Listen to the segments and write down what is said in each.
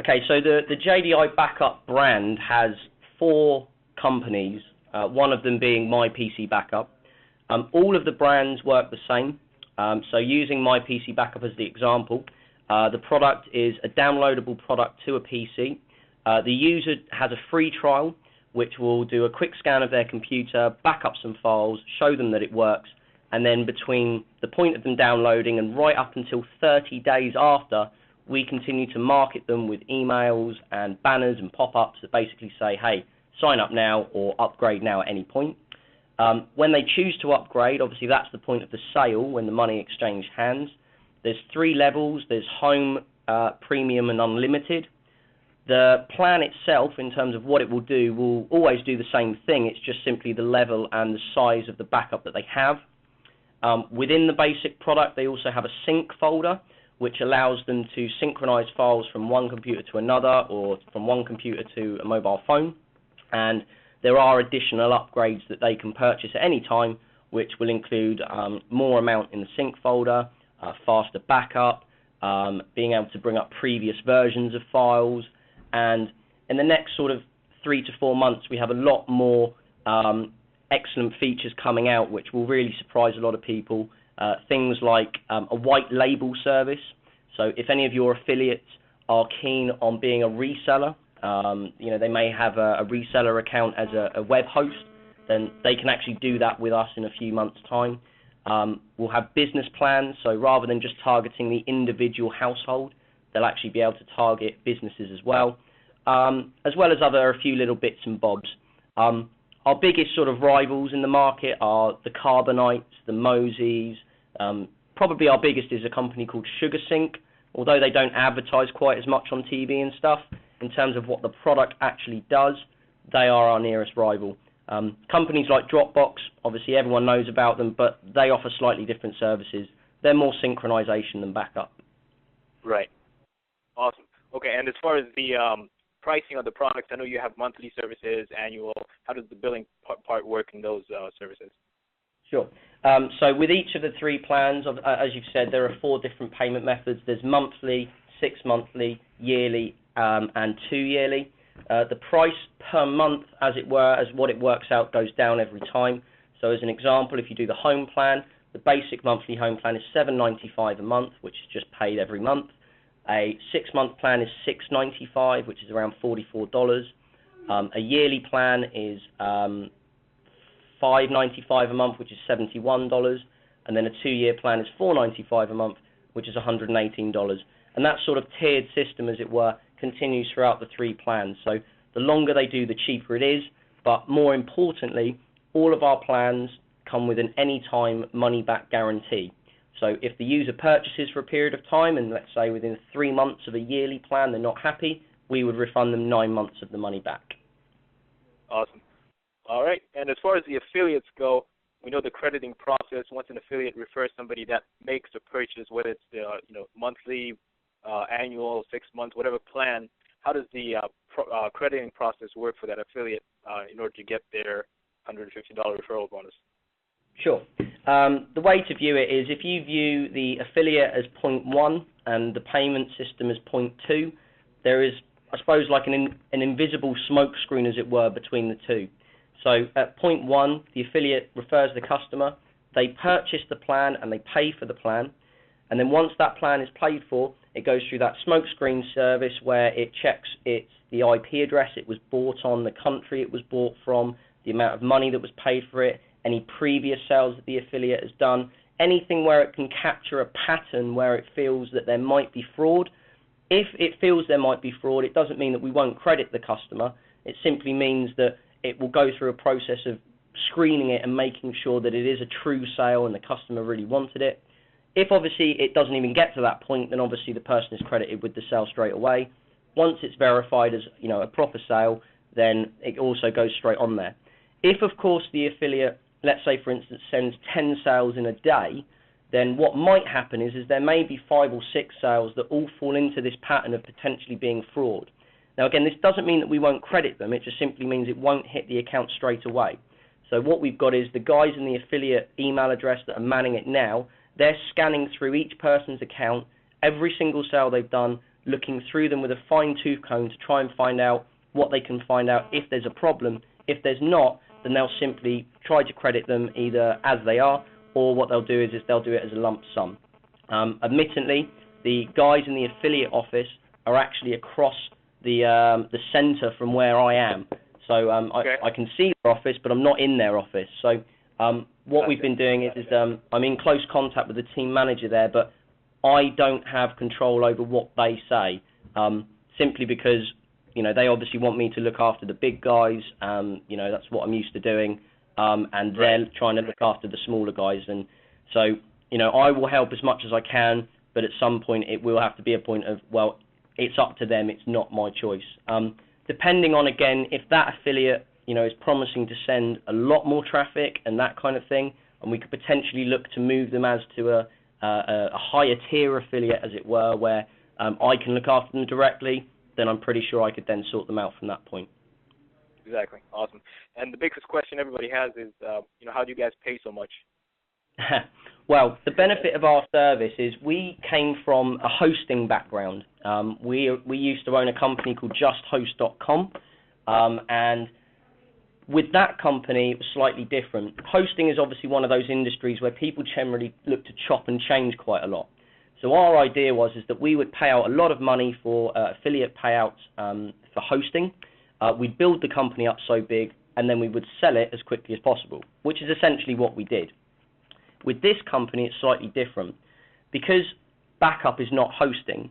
Okay, so the JDI Backup brand has 4 companies, one of them being My PC Backup. All of the brands work the same. So using My PC Backup as the example, the product is a downloadable product to a PC. The user has a free trial, which will do a quick scan of their computer, back up some files, show them that it works, and then between the point of them downloading and right up until 30 days after, we continue to market them with emails and banners and pop-ups that basically say, hey, sign up now or upgrade now at any point. When they choose to upgrade, obviously that's the point of the sale when the money exchanges hands. There's 3 levels. There's Home, Premium and Unlimited. The plan itself, in terms of what it will do, will always do the same thing. It's just simply the level and the size of the backup that they have. Within the basic product, they also have a sync folder, which allows them to synchronize files from one computer to another or from one computer to a mobile phone. And there are additional upgrades that they can purchase at any time, which will include more amount in the sync folder, faster backup, being able to bring up previous versions of files. And in the next sort of 3 to 4 months, we have a lot more excellent features coming out, which will really surprise a lot of people. Things like a white label service. So if any of your affiliates are keen on being a reseller, they may have a reseller account as a web host, then they can actually do that with us in a few months' time. We'll have business plans, so rather than just targeting the individual household, they'll actually be able to target businesses as well as a few little bits and bobs. Our biggest sort of rivals in the market are the Carbonites, the Moseys. Probably our biggest is a company called SugarSync, although they don't advertise quite as much on TV and stuff. In terms of what the product actually does, they are our nearest rival. Companies like Dropbox, obviously everyone knows about them, but they offer slightly different services. They're more synchronization than backup. Right. Awesome. Okay, and as far as the pricing of the products, I know you have monthly services, annual. How does the billing part work in those services? Sure. So with each of the 3 plans, as you've said, there are 4 different payment methods. There's monthly, 6 monthly, yearly, and 2 yearly. The price per month, as it were, as what it works out, goes down every time. So as an example, if you do the home plan, the basic monthly home plan is $7.95 a month, which is just paid every month. A 6-month plan is $6.95, which is around $44. A yearly plan is $5.95 a month, which is $71, and then a 2-year plan is $4.95 a month, which is $118. And that sort of tiered system, as it were, continues throughout the 3 plans. So the longer they do, the cheaper it is, but more importantly, all of our plans come with an anytime money-back guarantee. So if the user purchases for a period of time, and let's say within 3 months of a yearly plan they're not happy, we would refund them 9 months of the money back. Awesome. All right. And as far as the affiliates go, we know the crediting process. Once an affiliate refers somebody that makes a purchase, whether it's the monthly, annual, 6 months, whatever plan, how does the crediting process work for that affiliate in order to get their $150 referral bonus? Sure. The way to view it is if you view the affiliate as point 1 and the payment system as point 2, there is, I suppose, like an invisible smoke screen, as it were, between the two. So at point 1, the affiliate refers the customer, they purchase the plan and they pay for the plan, and then once that plan is paid for, it goes through that smoke screen service where it checks the IP address it was bought on, the country it was bought from, the amount of money that was paid for it, any previous sales that the affiliate has done, anything where it can capture a pattern where it feels that there might be fraud. If it feels there might be fraud, it doesn't mean that we won't credit the customer. It simply means that it will go through a process of screening it and making sure that it is a true sale and the customer really wanted it. If obviously it doesn't even get to that point, then obviously the person is credited with the sale straight away. Once it's verified as a proper sale, then it also goes straight on there. If of course the affiliate, let's say for instance, sends 10 sales in a day, then what might happen is there may be 5 or 6 sales that all fall into this pattern of potentially being fraud. Now again, this doesn't mean that we won't credit them, it just simply means it won't hit the account straight away. So what we've got is the guys in the affiliate email address that are manning it now, they're scanning through each person's account, every single sale they've done, looking through them with a fine-tooth comb to try and find out what they can find out if there's a problem. If there's not, then they'll simply try to credit them either as they are, or what they'll do is they'll do it as a lump sum. Admittedly, the guys in the affiliate office are actually across the centre from where I am. So Okay. I can see their office, but I'm not in their office. So what we've been doing is I'm in close contact with the team manager there, but I don't have control over what they say, simply because, you know, they obviously want me to look after the big guys. You know, that's what I'm used to doing, and they're trying to look after the smaller guys. And so, you know, I will help as much as I can, but at some point it will have to be a point of, well, it's up to them, it's not my choice. Depending on, again, if that affiliate, you know, is promising to send a lot more traffic and that kind of thing, and we could potentially look to move them as to a higher tier affiliate, as it were, where I can look after them directly, then I'm pretty sure I could then sort them out from that point. Exactly. Awesome. And the biggest question everybody has is, you know, how do you guys pay so much? Well, the benefit of our service is we came from a hosting background. We used to own a company called JustHost.com, and with that company, it was slightly different. Hosting is obviously one of those industries where people generally look to chop and change quite a lot. So our idea was that we would pay out a lot of money for affiliate payouts for hosting. We'd build the company up so big, and then we would sell it as quickly as possible, which is essentially what we did. With this company, it's slightly different. Because backup is not hosting,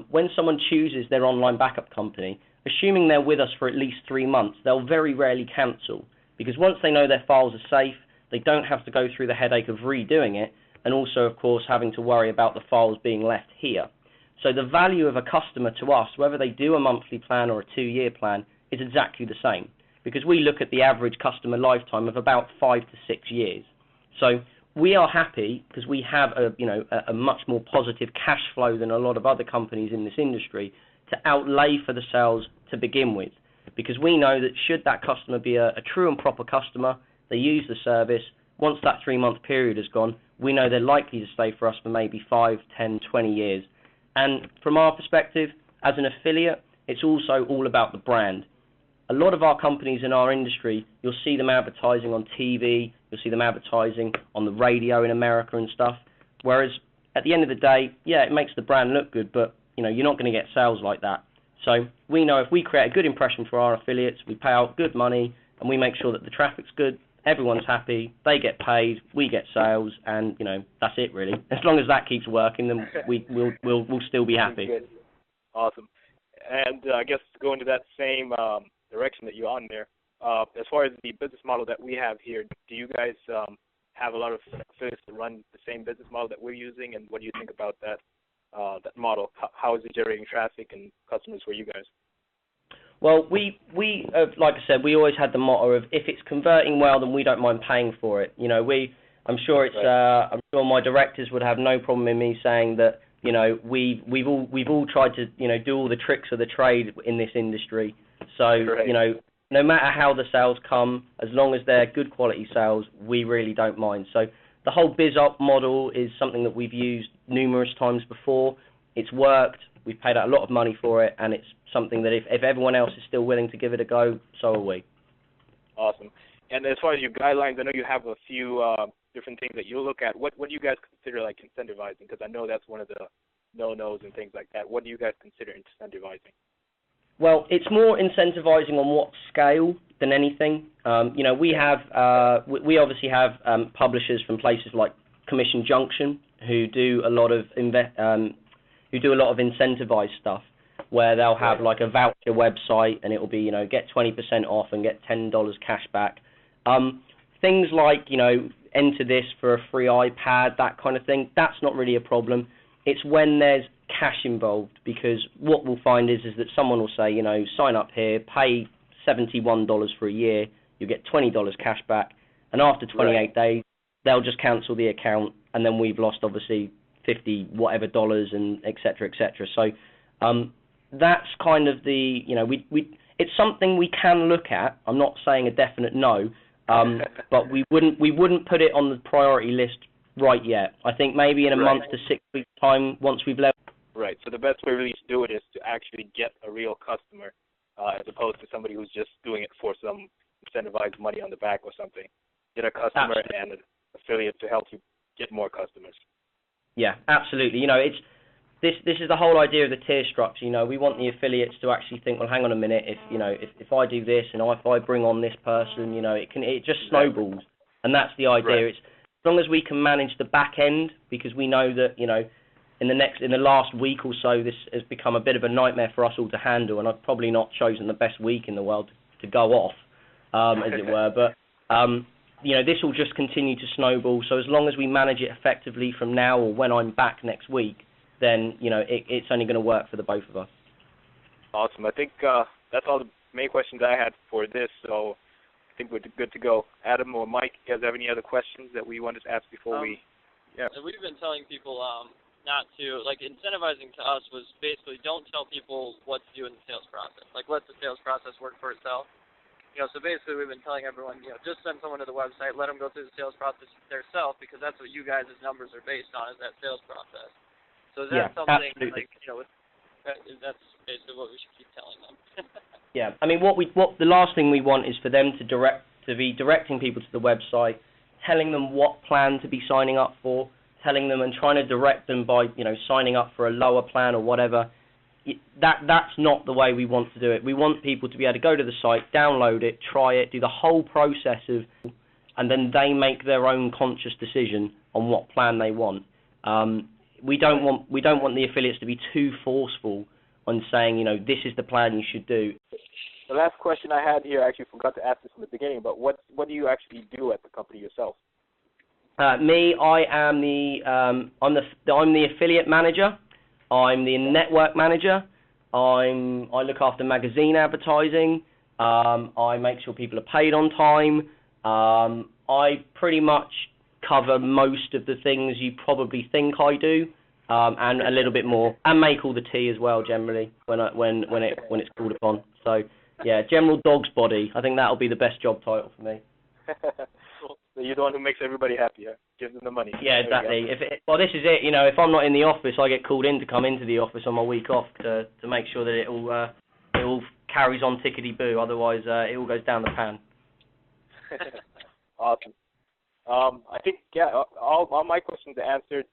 when someone chooses their online backup company, assuming they're with us for at least 3 months, they'll very rarely cancel. Because once they know their files are safe, they don't have to go through the headache of redoing it, and also, of course, having to worry about the files being left here. So the value of a customer to us, whether they do a monthly plan or a 2-year plan, is exactly the same. Because we look at the average customer lifetime of about 5 to 6 years. So we are happy because we have a much more positive cash flow than a lot of other companies in this industry to outlay for the sales to begin with. Because we know that should that customer be a true and proper customer, they use the service, once that 3-month period is gone, we know they're likely to stay for us for maybe 5, 10, 20 years. And from our perspective, as an affiliate, it's also all about the brand. A lot of our companies in our industry, you'll see them advertising on TV, you'll see them advertising on the radio in America and stuff, whereas at the end of the day, yeah, it makes the brand look good, but you know, you're not going to get sales like that. So we know if we create a good impression for our affiliates, we pay out good money, and we make sure that the traffic's good, everyone's happy, they get paid, we get sales, and you know, that's it really. As long as that keeps working, then we'll still be happy. Good. Awesome. And I guess to go into that same direction that you're on there, as far as the business model that we have here, do you guys have a lot of affiliates that run the same business model that we're using, and what do you think about that model? How is it generating traffic and customers for you guys? Well, we like I said, we always had the motto of if it's converting well, then we don't mind paying for it. You know, I'm sure I'm sure my directors would have no problem in me saying that, you know, we've all tried to, you know, do all the tricks of the trade in this industry. So, you know, no matter how the sales come, as long as they're good quality sales, we really don't mind. So the whole BizOp model is something that we've used numerous times before. It's worked. We've paid out a lot of money for it, and it's something that if everyone else is still willing to give it a go, so are we. Awesome. And as far as your guidelines, I know you have a few different things that you look at. What do you guys consider like incentivizing? Because I know that's one of the no-nos and things like that. What do you guys consider incentivizing? Well, it's more incentivizing on what scale than anything. You know, we obviously have publishers from places like Commission Junction who do a lot of incentivized stuff, where they'll have like a voucher website, and it will be, you know, get 20% off and get $10 cash back. Things like, you know, enter this for a free iPad, that kind of thing. That's not really a problem. It's when there's cash involved, because what we'll find is that someone will say, you know, sign up here, pay $71 for a year, you get $20 cash back, and after 28 days, they'll just cancel the account, and then we've lost obviously $50 whatever dollars, and et cetera, et cetera. So that's kind of the, you know, it's something we can look at. I'm not saying a definite no, but we wouldn't put it on the priority list right yet. I think maybe in a month to 6 weeks time, once we've leveled. Right. So the best way really to do it is to actually get a real customer, as opposed to somebody who's just doing it for some incentivized money on the back or something. Get a customer Absolutely. and an affiliate to help you get more customers. Yeah, absolutely. It's this is the whole idea of the tier structure. We want the affiliates to actually think, well, hang on a minute, if I do this and if I bring on this person, it just snowballs, and that's the idea. Right. It's as long as we can manage the back end, because we know that in the last week or so, this has become a bit of a nightmare for us all to handle, and I've probably not chosen the best week in the world to go off, as it were. But this will just continue to snowball. So as long as we manage it effectively from now or when I'm back next week, then it's only going to work for the both of us. Awesome. I think that's all the main questions I had for this. So I think we're good to go. Adam or Mike, you guys have any other questions that we wanted to ask before we? Yeah. So we've been telling people not to, incentivizing to us was basically don't tell people what to do in the sales process. Let the sales process work for itself. So basically we've been telling everyone, just send someone to the website, let them go through the sales process themselves, because that's what you guys' numbers are based on, is that sales process. So is that something, absolutely. That's basically what we should keep telling them. Yeah, I mean, what the last thing we want is for them to be directing people to the website, telling them what plan to be signing up for, telling them and trying to direct them by, signing up for a lower plan or whatever. That's not the way we want to do it. We want people to be able to go to the site, download it, try it, do the whole process and then they make their own conscious decision on what plan they want. We don't want the affiliates to be too forceful on saying, this is the plan you should do. The last question I had here, I actually forgot to ask this in the beginning, but what do you actually do at the company yourself? Me, I am I'm the affiliate manager. I'm the network manager. I look after magazine advertising. I make sure people are paid on time. I pretty much cover most of the things you probably think I do, and a little bit more, and make all the tea as well generally when it's called upon. So yeah, general dog's body. I think that'll be the best job title for me. So you're the one who makes everybody happy, huh? Gives them the money. Yeah, exactly. This is it. If I'm not in the office, I get called in to come into the office on my week off to make sure that it all carries on tickety-boo. Otherwise, it all goes down the pan. Awesome. I think all my questions are answered.